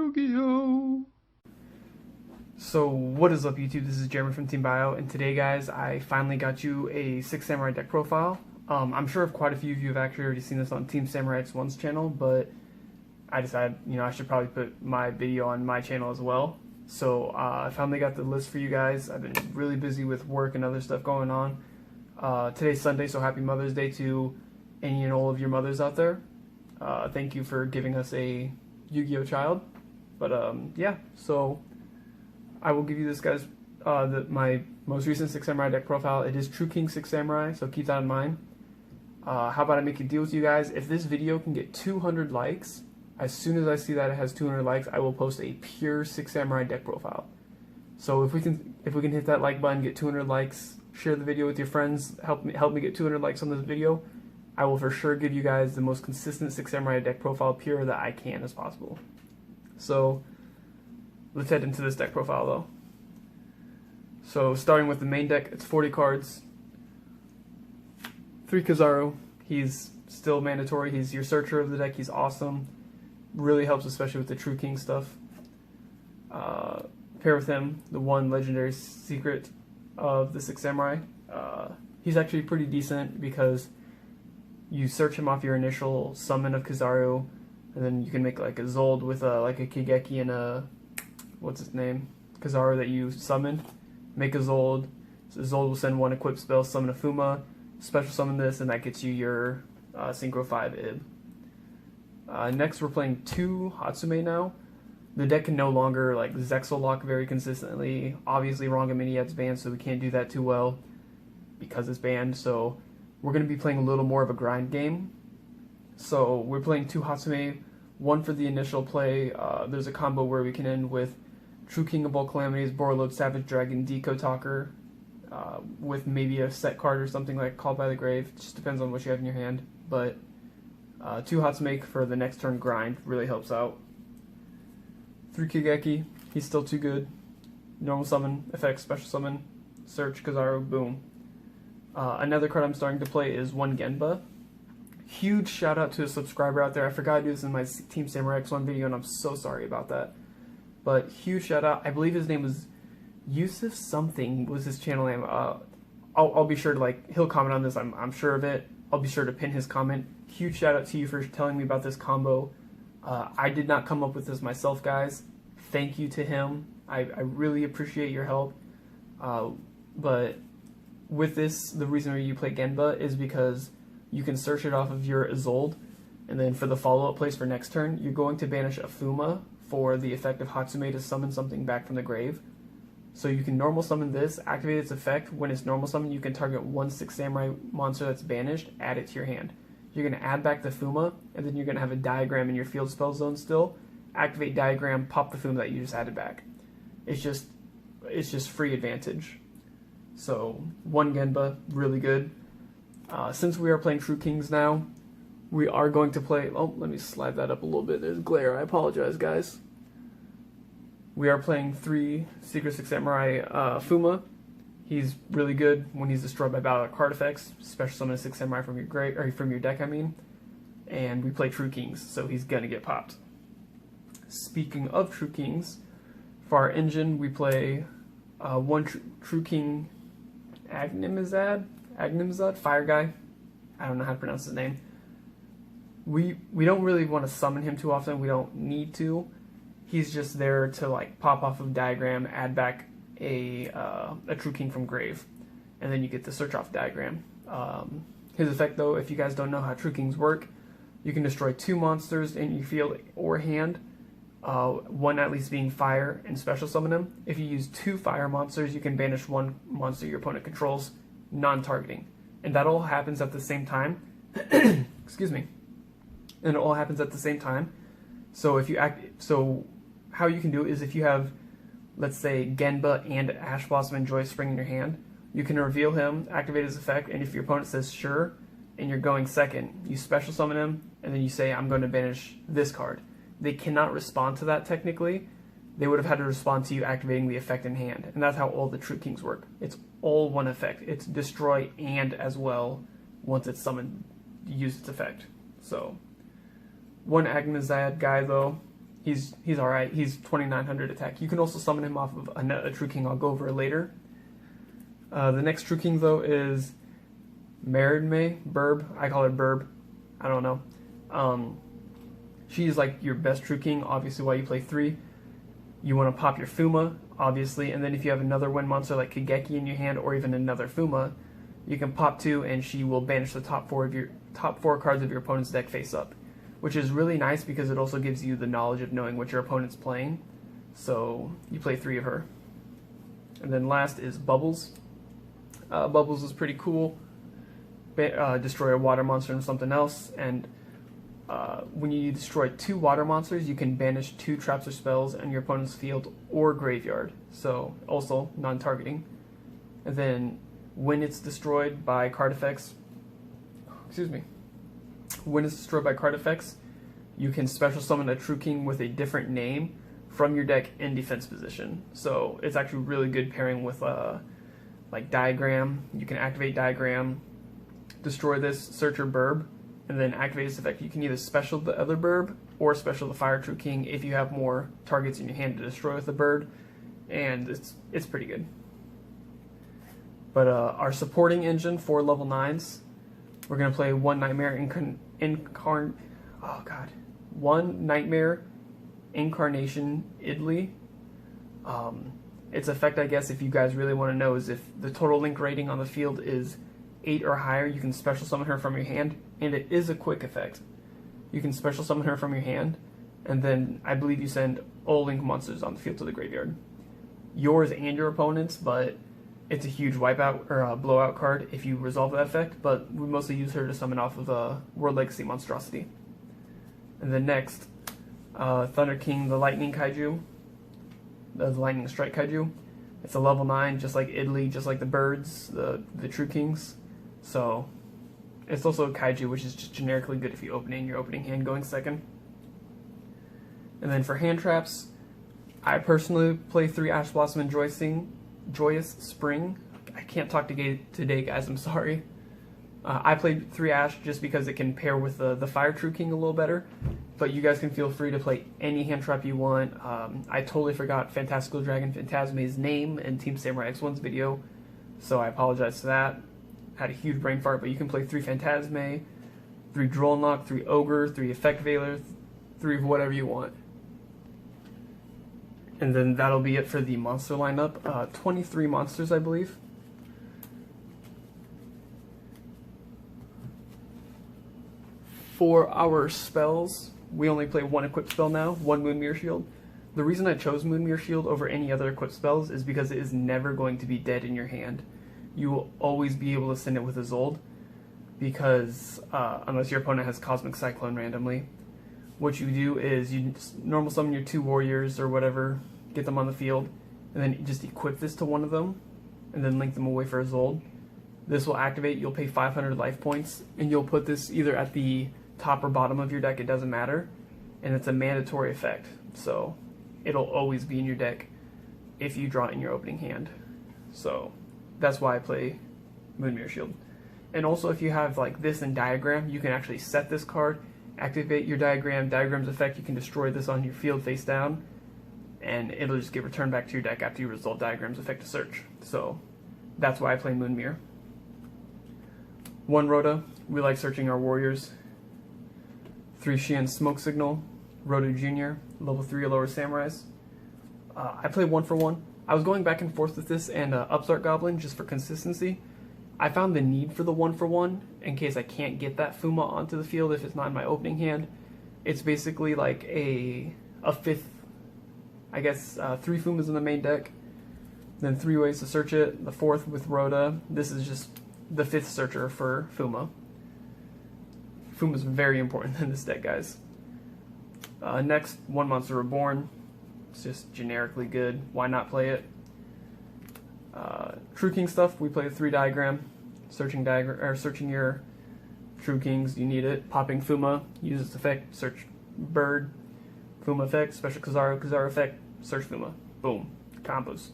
Yu-Gi-Oh! So what is up, YouTube? This is Jeremy from Team Bio, and today, guys, I finally got you a 6 Samurai deck profile. I'm sure quite a few of you have actually already seen this on Team Samurai X1's channel, but I decided, I should probably put my video on my channel as well. So I finally got the list for you guys. I've been really busy with work and other stuff going on. Today's Sunday, so happy Mother's Day to any and all of your mothers out there. Thank you for giving us a Yu-Gi-Oh child. But yeah, so I will give you this, guys, my most recent 6 Samurai deck profile. It is True King 6 Samurai, so keep that in mind. How about I make a deal with you guys? If this video can get 200 likes, as soon as I see that it has 200 likes, I will post a pure 6 Samurai deck profile. So if we can hit that like button, get 200 likes, share the video with your friends, help me get 200 likes on this video, I will for sure give you guys the most consistent 6 Samurai deck profile pure that I can as possible. So let's head into this deck profile though. So starting with the main deck, it's 40 cards. 3 Kizaru. He's still mandatory. He's your searcher of the deck. He's awesome. Really helps, especially with the True King stuff. Pair with him the one legendary secret of the 6 Samurai. He's actually pretty decent because you search him off your initial summon of Kizaru, and then you can make like a Zold with like a Kigeki and a what's his name, Kizaru that you summoned. Make a Zold. So Zold will send one equipped spell, summon a Fuma, special summon this, and that gets you your Synchro 5 Ib. Next, we're playing 2 Hatsume now. The deck can no longer like Zexal lock very consistently. Obviously, Rangaminiad's banned, so we can't do that too well because it's banned. So we're going to be playing a little more of a grind game. So we're playing 2 Hatsume, one for the initial play. There's a combo where we can end with True King of all Calamities, Borreload, Savage Dragon, Deco Talker, with maybe a set card or something like Called by the Grave. It just depends on what you have in your hand. But 2 Hatsume for the next turn grind really helps out. 3 Kigeki, he's still too good. Normal summon, effect, special summon, search, Kizaru, boom. Another card I'm starting to play is 1 Genba. Huge shout out to a subscriber out there. I forgot to do this in my Team Samurai X1 video, and I'm so sorry about that. But huge shout out. I believe his name was Yusuf something was his channel name. I'll be sure to he'll comment on this. I'm sure of it. I'll be sure to pin his comment. Huge shout out to you for telling me about this combo. I did not come up with this myself, guys. Thank you to him. I really appreciate your help. But with this, the reason why you play Genba is because you can search it off of your Isolde, and then for the follow-up place for next turn, you're going to banish a Fuma for the effect of Hatsume to summon something back from the grave. So you can normal summon this, activate its effect. When it's normal summon, you can target 1 6 Samurai monster that's banished, add it to your hand. You're going to add back the Fuma, and then you're going to have a Diagram in your field spell zone still. Activate Diagram, pop the Fuma that you just added back. It's just free advantage. So 1 Genba, really good. Since we are playing True Kings now, we are going to play... Oh, let me slide that up a little bit. There's glare. I apologize, guys. We are playing 3 Secret 6 Samurai Fuma. He's really good when he's destroyed by battle card effects. Special summon a 6 Samurai from your deck, I mean. And we play True Kings, so he's gonna get popped. Speaking of True Kings, for our engine, we play 1 True King Agnimzad, Fire Guy. I don't know how to pronounce his name. We don't really want to summon him too often. We don't need to. He's just there to pop off of Diagram, add back a True King from grave, and then you get the search off Diagram. His effect though, if you guys don't know how True Kings work, you can destroy 2 monsters in your field or hand, 1 at least being fire, and special summon him. If you use 2 fire monsters, you can banish 1 monster your opponent controls, non-targeting, and that all happens at the same time. Excuse me. And it all happens at the same time. So how you can do it is if you have, let's say, Genba and Ash Blossom and Joy Spring in your hand, you can reveal him, activate his effect, and if your opponent says sure, and you're going second, you special summon him, and then you say, I'm going to banish this card. They cannot respond to that technically. They would have had to respond to you activating the effect in hand, and that's how all the True Kings work. It's all one effect. It's destroy and as well, once it's summoned, use its effect. So 1 Agnimzad guy though, he's alright. He's 2900 attack. You can also summon him off of a True King I'll go over later. The next True King, though, is Burb. I call her Burb. I don't know. She's like your best True King, obviously, while you play 3. You want to pop your Fuma, obviously, and then if you have another wind monster like Kageki in your hand, or even another Fuma, you can pop 2, and she will banish the top 4 cards of your opponent's deck face up, which is really nice because it also gives you the knowledge of knowing what your opponent's playing. So you play 3 of her. And then last is Bubbles. Bubbles is pretty cool. Destroy a water monster and something else, and when you destroy 2 water monsters, you can banish 2 traps or spells in your opponent's field or graveyard, so also non-targeting. And then when it's destroyed by card effects, you can special summon a True King with a different name from your deck in defense position. So it's actually really good pairing with like Diagram. You can activate Diagram, destroy this, search your Burb, and then activate this effect. You can either special the other Burb or special the Fire True King if you have more targets in your hand to destroy with the bird, and it's pretty good. But our supporting engine for level 9s, we're gonna play one Nightmare Incarnation Idly. Its effect, I guess, if you guys really want to know, is if the total link rating on the field is 8 or higher, you can special summon her from your hand, and it is a quick effect. You can special summon her from your hand, and then I believe you send all link monsters on the field to the graveyard. Yours and your opponent's, but it's a huge wipeout or a blowout card if you resolve that effect, but we mostly use her to summon off of a World Legacy Monstrosity. And then next, Thunder King, the Lightning Kaiju, the Lightning Strike Kaiju. It's a level 9, just like Idly, just like the birds, the True Kings. So it's also a Kaiju, which is just generically good if you open it in your opening hand going second. And then for hand traps, I personally play 3 Ash Blossom and Joyous Spring. I can't talk today, guys, I'm sorry. I played 3 Ash just because it can pair with the Fire True King a little better, but you guys can feel free to play any hand trap you want. I totally forgot Fantastical Dragon Phantasme's name in Team Samurai X1's video, so I apologize for that. Had a huge brain fart, but you can play 3 Phantasme, 3 Droll Knock, 3 Ogre, 3 Effect Veiler, 3 of whatever you want. And then that'll be it for the monster lineup. 23 monsters, I believe. For our spells, we only play 1 equipped spell now, 1 Moonmere Shield. The reason I chose Moonmere Shield over any other equipped spells is because it is never going to be dead in your hand. You will always be able to send it with a Zold, because unless your opponent has Cosmic Cyclone randomly, what you do is you normal summon your 2 warriors or whatever, get them on the field, and then just equip this to one of them, and then link them away for a Zold. This will activate, you'll pay 500 life points, and you'll put this either at the top or bottom of your deck, it doesn't matter, and it's a mandatory effect, so it'll always be in your deck if you draw it in your opening hand. So that's why I play Moonmere Shield. And also, if you have like this in Diagram, you can actually set this card, activate your Diagram's effect, you can destroy this on your field face down, and it'll just get returned back to your deck after you resolve Diagram's effect to search. So that's why I play Moonmere. 1 Rhoda, we like searching our warriors. 3 Xian Smoke Signal, Rhoda Jr., level 3 or lower samurais. I play 1 for 1. I was going back and forth with this and Upstart Goblin just for consistency. I found the need for the 1 for 1 in case I can't get that Fuma onto the field if it's not in my opening hand. It's basically like a 5th, I guess 3 Fumas in the main deck, then 3 ways to search it, the 4th with Rhoda. This is just the 5th searcher for Fuma. Fuma's very important in this deck, guys. Next, 1 Monster Reborn. It's just generically good. Why not play it? True King stuff, we play 3 Diagram. Searching your True Kings, you need it. Popping Fuma, use its effect, search Bird. Fuma effect, special Kizaru effect, search Fuma. Boom. Combos.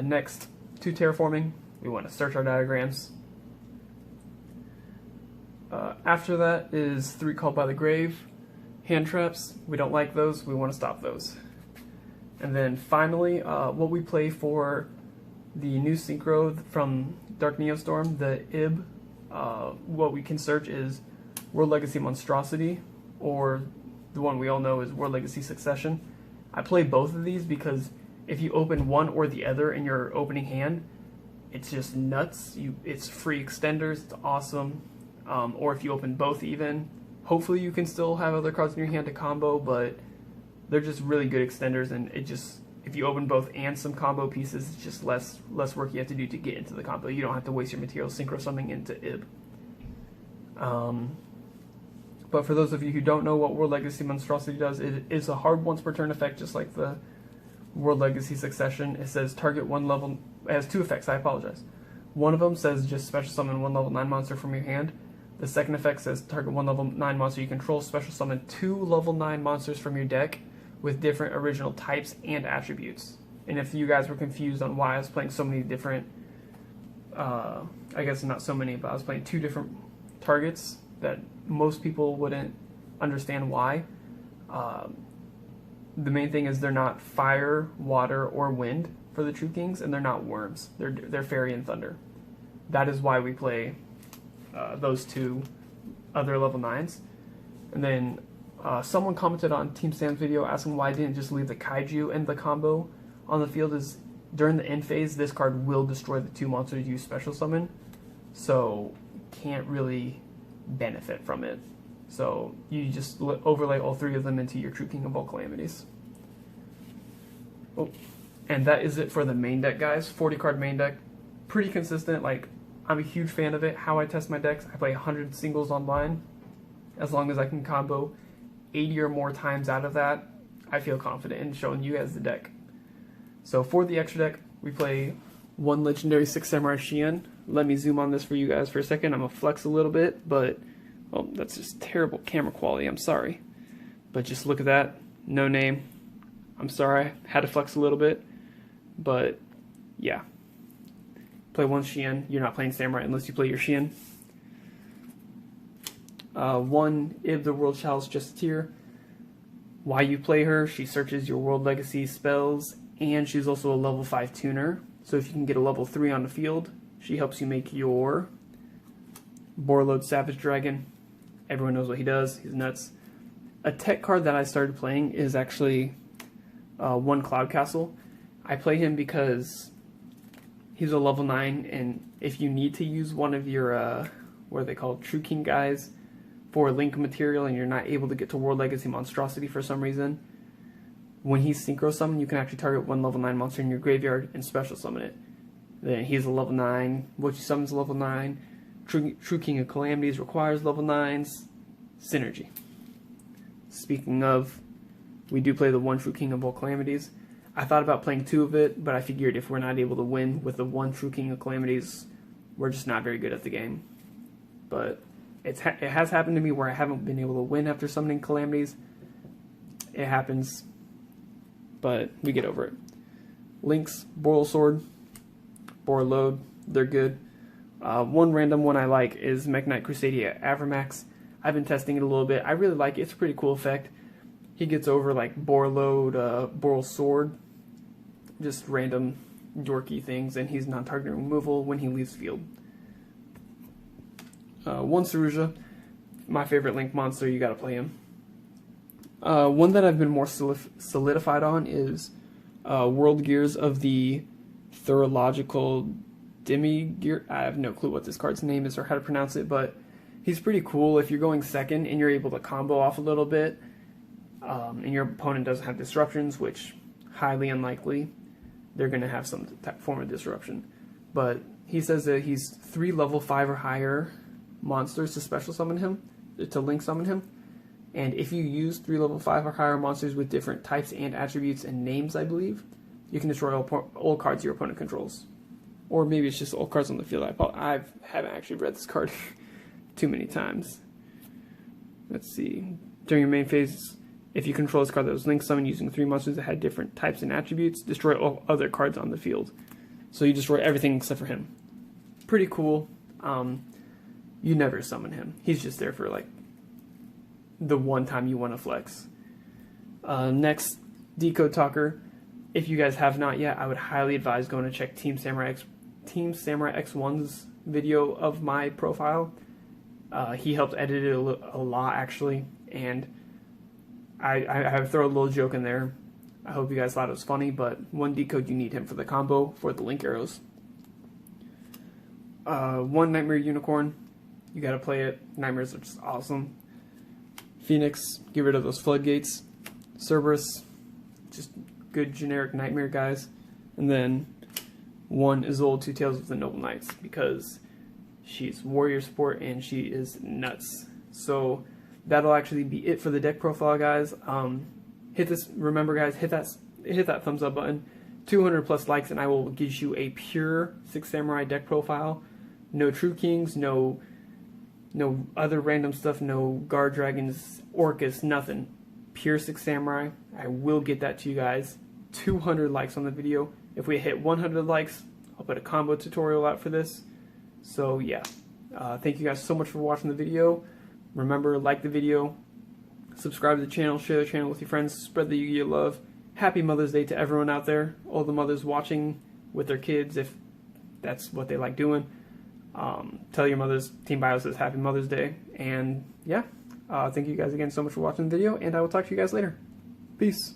Next, 2 Terraforming. We want to search our Diagrams. After that is 3 Called by the Grave. Hand traps, we don't like those, we want to stop those. And then finally, what we play for the new synchro from Dark Neostorm, the IB, what we can search is World Legacy Monstrosity, or the one we all know is World Legacy Succession. I play both of these because if you open one or the other in your opening hand, it's just nuts. It's free extenders, it's awesome. Or if you open both even, hopefully you can still have other cards in your hand to combo, but they're just really good extenders, and it just, if you open both and some combo pieces, it's just less work you have to do to get into the combo. You don't have to waste your material synchro summoning into IB. But for those of you who don't know what World Legacy Monstrosity does, it is a hard once per turn effect, just like the World Legacy Succession. It says target one level, it has two effects, I apologize. One of them says just special summon one level 9 monster from your hand. The second effect says target one level 9 monster you control, special summon 2 level 9 monsters from your deck with different original types and attributes. And if you guys were confused on why I was playing so many different, I guess not so many, but I was playing 2 different targets that most people wouldn't understand why. The main thing is they're not fire, water, or wind for the True Kings, and they're not worms. They're fairy and thunder. That is why we play those 2 other level 9s. And then someone commented on Team Sam's video asking why I didn't just leave the Kaiju and the combo on the field. Is during the end phase, this card will destroy the 2 monsters you special summon, so can't really benefit from it. So you just overlay all 3 of them into your True King of all Calamities. Oh, and that is it for the main deck, guys. 40 card main deck, pretty consistent. Like, I'm a huge fan of it. How I test my decks, I play 100 singles online. As long as I can combo 80 or more times out of that, I feel confident in showing you guys the deck. So for the extra deck, we play 1 legendary 6 Samurai Xian. Let me zoom on this for you guys for a second. I'm gonna flex a little bit, but oh, that's just terrible camera quality. I'm sorry, but just look at that. No name. I'm sorry, I had to flex a little bit, but yeah. Play 1 Xian. You're not playing Samurai unless you play your Xian. 1 Ib the World Chalice Justier. Why you play her? She searches your World Legacy spells, and she's also a level 5 tuner. So if you can get a level 3 on the field, she helps you make your Borreload Savage Dragon. Everyone knows what he does. He's nuts. A tech card that I started playing is actually 1 Cloud Castle. I play him because he's a level 9, and if you need to use one of your, what are they called, True King guys for link material and you're not able to get to World Legacy Monstrosity for some reason, when he's synchro summoned, you can actually target 1 level 9 monster in your graveyard and special summon it. Then he's a level 9, what you summons level 9, True King of Calamities requires level 9s, synergy. Speaking of, we do play the 1 True King of all Calamities. I thought about playing 2 of it, but I figured if we're not able to win with the 1 True King of Calamities, we're just not very good at the game. But it has happened to me where I haven't been able to win after summoning Calamities. It happens, but we get over it. Links, Borrelsword, Borreload, they're good. 1 random one I like is Mekk-Knight Crusadia Avramax. I've been testing it a little bit. I really like it. It's a pretty cool effect. He gets over like Borreload, Borrelsword, just random dorky things, and he's non-target removal when he leaves field. 1 Saruja, my favorite Link monster, you gotta play him. One that I've been more solidified on is World Gears of the Thurological Demigear. I have no clue what this card's name is or how to pronounce it, but he's pretty cool. If you're going second and you're able to combo off a little bit, and your opponent doesn't have disruptions, which highly unlikely, they're going to have some form of disruption. But he says that he's 3 level 5 or higher monsters to special summon him, to link summon him. And if you use 3 level 5 or higher monsters with different types and attributes and names, I believe, you can destroy all cards your opponent controls. Or maybe it's just all cards on the field. I haven't actually read this card too many times. Let's see. During your main phase, if you control this card that was link summoned using 3 monsters that had different types and attributes, destroy all other cards on the field. So you destroy everything except for him. Pretty cool. You never summon him. He's just there for like the one time you want to flex. Next, Decode Talker. If you guys have not yet, I would highly advise going to check Team Samurai X1's video of my profile. He helped edit it a lot, actually, and I throw a little joke in there. I hope you guys thought it was funny, but one decode, you need him for the combo for the link arrows. One Nightmare Unicorn, you gotta play it. Nightmares are just awesome. Phoenix, get rid of those floodgates. Cerberus, just good generic Nightmare guys. And then one Isolde, Two Tails with the Noble Knights, because she's warrior support and she is nuts. So that'll actually be it for the deck profile, guys. Remember guys, hit that thumbs up button. 200 plus likes and I will give you a pure Six Samurai deck profile. No True Kings, no other random stuff, no Guard Dragons, Orcus, nothing. Pure Six Samurai. I will get that to you guys. 200 likes on the video. If we hit 100 likes, I'll put a combo tutorial out for this. So yeah, thank you guys so much for watching the video. Remember, like the video, subscribe to the channel, share the channel with your friends, spread the Yu-Gi-Oh love. Happy Mother's Day to everyone out there, all the mothers watching with their kids, if that's what they like doing. Tell your mothers Team Bio says Happy Mother's Day. And yeah, thank you guys again so much for watching the video, and I will talk to you guys later. Peace.